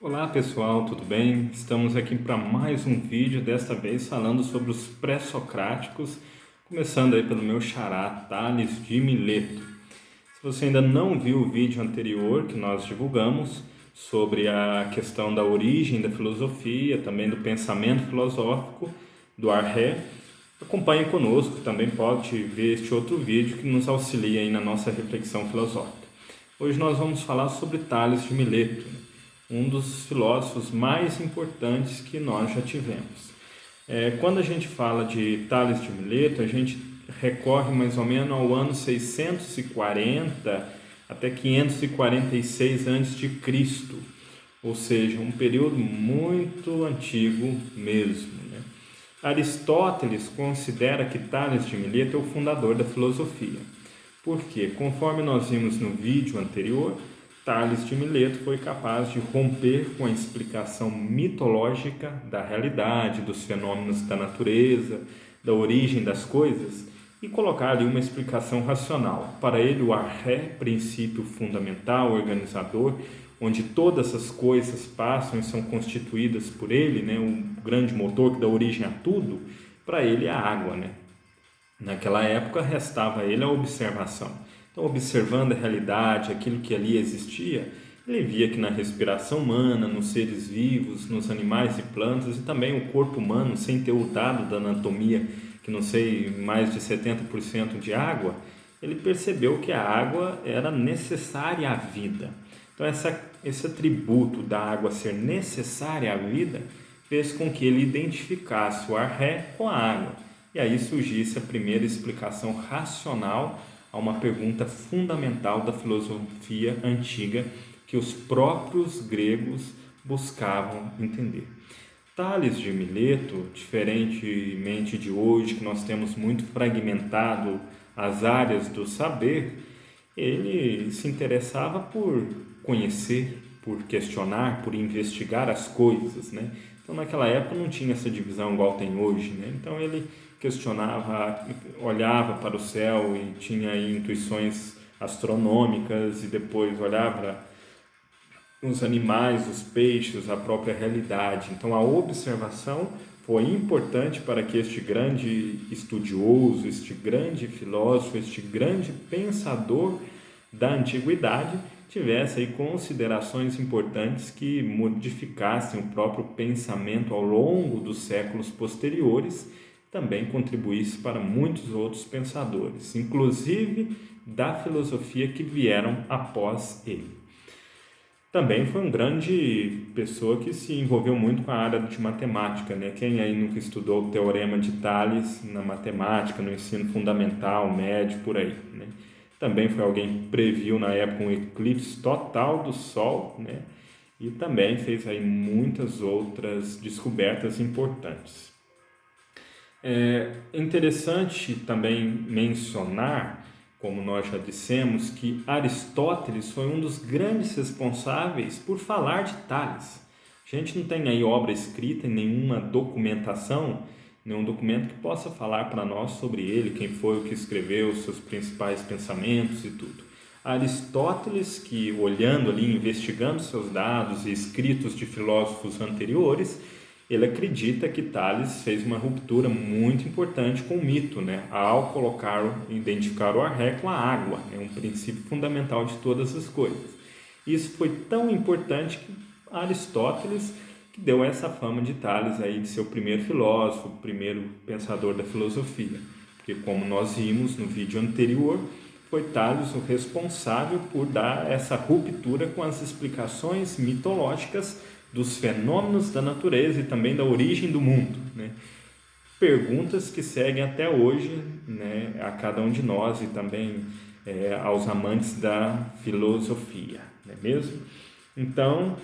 Olá pessoal, tudo bem? Estamos aqui para mais um vídeo, desta vez falando sobre os pré-socráticos, começando aí pelo meu xará, Tales de Mileto. Se você ainda não viu o vídeo anterior que nós divulgamos sobre a questão da origem da filosofia, também do pensamento filosófico, do Arré, acompanhe conosco, também pode ver este outro vídeo que nos auxilia aí na nossa reflexão filosófica. Hoje nós vamos falar sobre Tales de Mileto, um dos filósofos mais importantes que nós já tivemos. Quando a gente fala de Tales de Mileto, a gente recorre mais ou menos ao ano 640 até 546 a.C., ou seja, um período muito antigo mesmo, né? Aristóteles considera que Tales de Mileto é o fundador da filosofia. Porque, conforme nós vimos no vídeo anterior, Tales de Mileto foi capaz de romper com a explicação mitológica da realidade, dos fenômenos da natureza, da origem das coisas e colocar ali uma explicação racional. Para ele, o arré, princípio fundamental, organizador, onde todas as coisas passam e são constituídas por ele, né, o grande motor que dá origem a tudo, para ele é a água, né? Naquela época restava a ele a observação. Então, observando a realidade, aquilo que ali existia, ele via que na respiração humana, nos seres vivos, nos animais e plantas, e também o corpo humano, sem ter o dado da anatomia, que não sei, mais de 70% de água, ele percebeu que a água era necessária à vida. Então, esse atributo da água ser necessária à vida fez com que ele identificasse o ar-ré com a água. E aí surgisse a primeira explicação racional a uma pergunta fundamental da filosofia antiga que os próprios gregos buscavam entender. Tales de Mileto, diferentemente de hoje, que nós temos muito fragmentado as áreas do saber, ele se interessava por conhecer, por questionar, por investigar as coisas, né? Então, naquela época não tinha essa divisão igual tem hoje, né? Então, ele questionava, olhava para o céu e tinha aí intuições astronômicas e depois olhava os animais, os peixes, a própria realidade. Então, a observação foi importante para que este grande estudioso, este grande filósofo, este grande pensador da antiguidade tivesse aí considerações importantes que modificassem o próprio pensamento ao longo dos séculos posteriores, também contribuísse para muitos outros pensadores, inclusive da filosofia que vieram após ele. Também foi uma grande pessoa que se envolveu muito com a área de matemática, né? Quem aí nunca estudou o Teorema de Tales na matemática, no ensino fundamental, médio, por aí, né? Também foi alguém que previu na época um eclipse total do Sol, né? E também fez aí muitas outras descobertas importantes. É interessante também mencionar, como nós já dissemos, que Aristóteles foi um dos grandes responsáveis por falar de Tales. A gente não tem aí obra escrita, nenhuma documentação, nenhum documento que possa falar para nós sobre ele, quem foi o que escreveu, os seus principais pensamentos e tudo. Aristóteles, que olhando ali, investigando seus dados e escritos de filósofos anteriores, ele acredita que Tales fez uma ruptura muito importante com o mito, né? Ao identificar o arré com a água, né? Um princípio fundamental de todas as coisas. Isso foi tão importante que Aristóteles que deu essa fama de Tales aí de ser o primeiro filósofo, o primeiro pensador da filosofia. Porque como nós vimos no vídeo anterior, foi Tales o responsável por dar essa ruptura com as explicações mitológicas dos fenômenos da natureza e também da origem do mundo, né? Perguntas que seguem até hoje, né, a cada um de nós e também aos amantes da filosofia, não é mesmo? Então,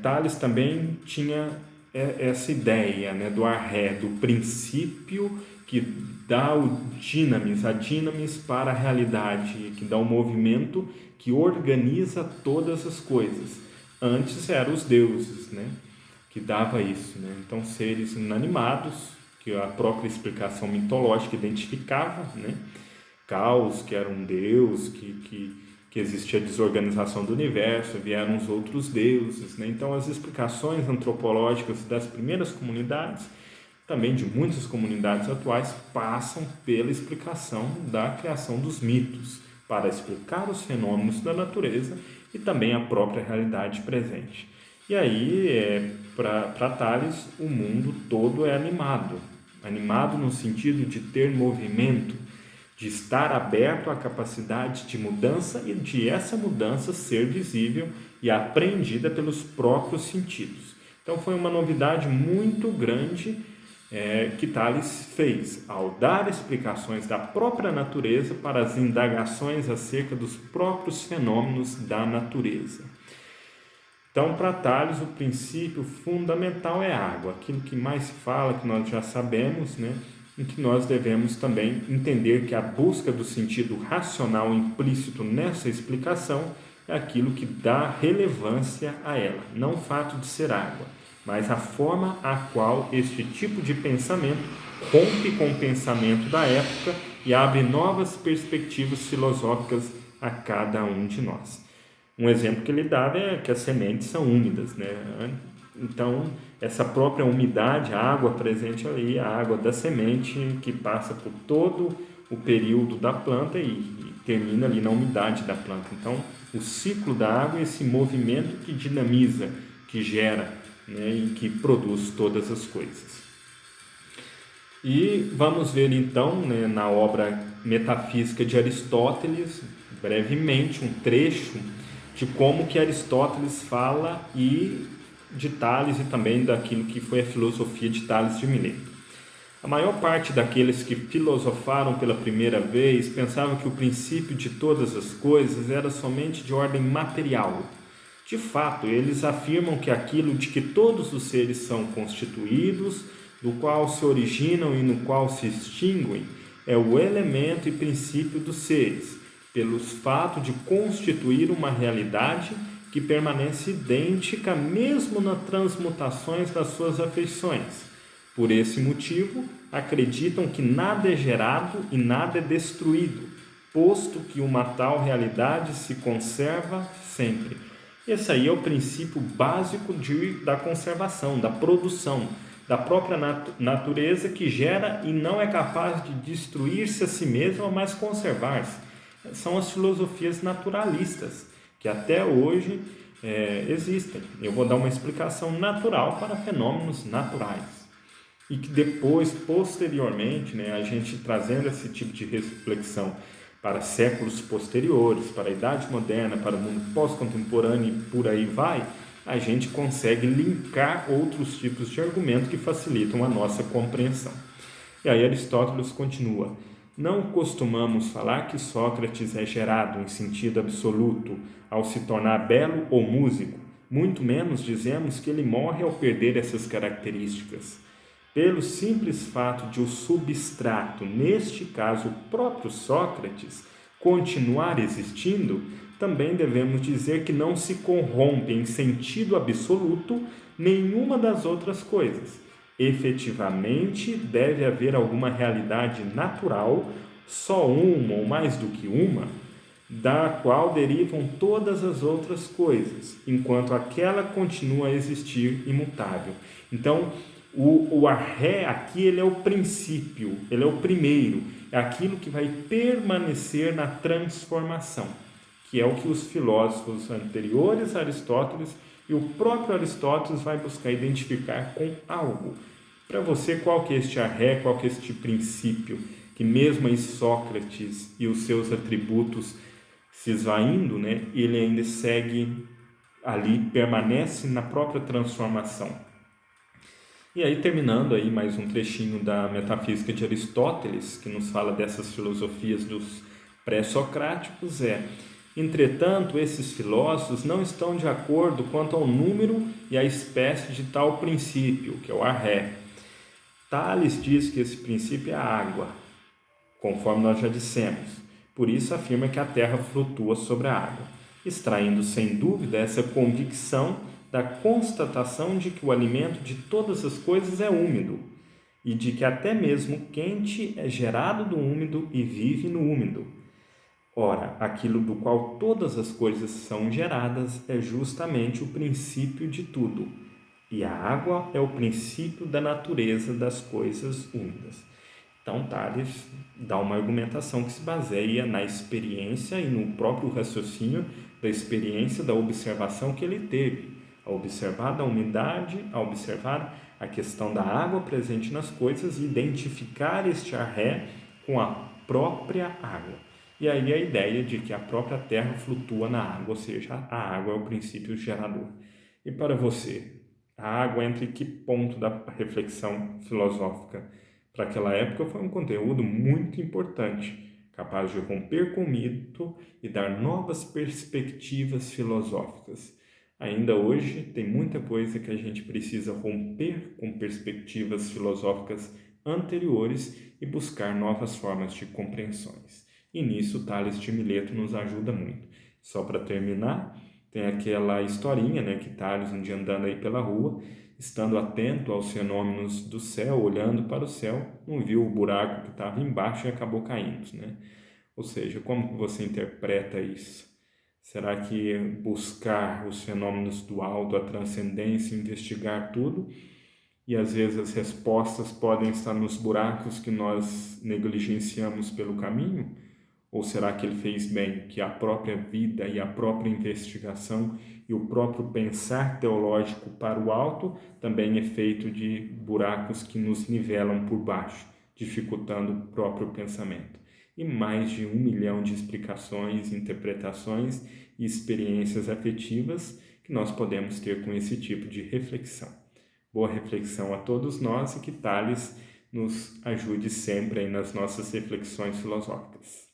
Tales também tinha essa ideia, né, do arré, do princípio que dá o dinamis, a dinamis para a realidade, que dá o movimento que organiza todas as coisas. Antes eram os deuses, né, que dava isso, né? Então, seres inanimados, que a própria explicação mitológica identificava, né? Caos, que era um deus, que que existia a desorganização do universo, vieram os outros deuses, né? Então as explicações antropológicas das primeiras comunidades, também de muitas comunidades atuais, passam pela explicação da criação dos mitos, para explicar os fenômenos da natureza e também a própria realidade presente. E aí, para Tales, o mundo todo é animado. Animado no sentido de ter movimento, de estar aberto à capacidade de mudança e de essa mudança ser visível e apreendida pelos próprios sentidos. Então foi uma novidade muito grande que Tales fez ao dar explicações da própria natureza para as indagações acerca dos próprios fenômenos da natureza. Então, para Tales, o princípio fundamental é a água, aquilo que mais se fala, que nós já sabemos, né? Em que nós devemos também entender que a busca do sentido racional implícito nessa explicação é aquilo que dá relevância a ela, não o fato de ser água, mas a forma a qual este tipo de pensamento rompe com o pensamento da época e abre novas perspectivas filosóficas a cada um de nós. Um exemplo que ele dava é que as sementes são úmidas, né? Então, essa própria umidade, a água presente ali, a água da semente que passa por todo o período da planta e termina ali na umidade da planta. Então, o ciclo da água é esse movimento que dinamiza, que gera, né, e que produz todas as coisas. E vamos ver então, né, na obra Metafísica de Aristóteles, brevemente, um trecho de como que Aristóteles fala e de Tales e também daquilo que foi a filosofia de Tales de Mileto. A maior parte daqueles que filosofaram pela primeira vez pensavam que o princípio de todas as coisas era somente de ordem material. De fato, eles afirmam que aquilo de que todos os seres são constituídos, do qual se originam e no qual se extinguem, é o elemento e princípio dos seres, pelo fato de constituir uma realidade que permanece idêntica mesmo nas transmutações das suas afeições. Por esse motivo, acreditam que nada é gerado e nada é destruído, posto que uma tal realidade se conserva sempre. Esse aí é o princípio básico da conservação, da produção, da própria natureza que gera e não é capaz de destruir-se a si mesma, mas conservar-se. São as filosofias naturalistas, que até hoje existem. Eu vou dar uma explicação natural para fenômenos naturais. E que depois, posteriormente, né, a gente trazendo esse tipo de reflexão para séculos posteriores, para a Idade Moderna, para o mundo pós-contemporâneo e por aí vai, a gente consegue linkar outros tipos de argumentos que facilitam a nossa compreensão. E aí Aristóteles continua: não costumamos falar que Sócrates é gerado em sentido absoluto ao se tornar belo ou músico, muito menos dizemos que ele morre ao perder essas características. Pelo simples fato de o substrato, neste caso o próprio Sócrates, continuar existindo, também devemos dizer que não se corrompe em sentido absoluto nenhuma das outras coisas. Efetivamente, deve haver alguma realidade natural, só uma ou mais do que uma, da qual derivam todas as outras coisas, enquanto aquela continua a existir imutável. Então, o arré aqui, ele é o princípio, ele é o primeiro, é aquilo que vai permanecer na transformação, que é o que os filósofos anteriores a Aristóteles e o próprio Aristóteles vai buscar identificar com algo. Para você, qual que é este arré, qual que é este princípio, que mesmo em Sócrates e os seus atributos se esvaindo, né, ele ainda segue ali, permanece na própria transformação. E aí, terminando aí mais um trechinho da Metafísica de Aristóteles, que nos fala dessas filosofias dos pré-socráticos, entretanto, esses filósofos não estão de acordo quanto ao número e à espécie de tal princípio, que é o arré. Tales diz que esse princípio é a água, conforme nós já dissemos. Por isso afirma que a terra flutua sobre a água, extraindo sem dúvida essa convicção da constatação de que o alimento de todas as coisas é úmido e de que até mesmo quente é gerado do úmido e vive no úmido. Ora, aquilo do qual todas as coisas são geradas é justamente o princípio de tudo, e a água é o princípio da natureza das coisas úmidas. Então, Tales dá uma argumentação que se baseia na experiência e no próprio raciocínio da experiência da observação que ele teve, a observar da umidade, a observar a questão da água presente nas coisas e identificar este arré com a própria água. E aí a ideia de que a própria terra flutua na água, ou seja, a água é o princípio gerador. E para você, a água entra em que ponto da reflexão filosófica? Para aquela época foi um conteúdo muito importante, capaz de romper com o mito e dar novas perspectivas filosóficas. Ainda hoje tem muita coisa que a gente precisa romper com perspectivas filosóficas anteriores e buscar novas formas de compreensões. E nisso Tales de Mileto nos ajuda muito. Só para terminar, tem aquela historinha, né, que Tales um dia andando aí pela rua, estando atento aos fenômenos do céu, olhando para o céu, não viu o buraco que estava embaixo e acabou caindo, né? Ou seja, como você interpreta isso? Será que buscar os fenômenos do alto, a transcendência, investigar tudo, e às vezes as respostas podem estar nos buracos que nós negligenciamos pelo caminho? Ou será que ele fez bem, que a própria vida e a própria investigação e o próprio pensar teológico para o alto também é feito de buracos que nos nivelam por baixo, dificultando o próprio pensamento? E mais de 1 milhão de explicações, interpretações e experiências afetivas que nós podemos ter com esse tipo de reflexão. Boa reflexão a todos nós e que Tales nos ajude sempre aí nas nossas reflexões filosóficas.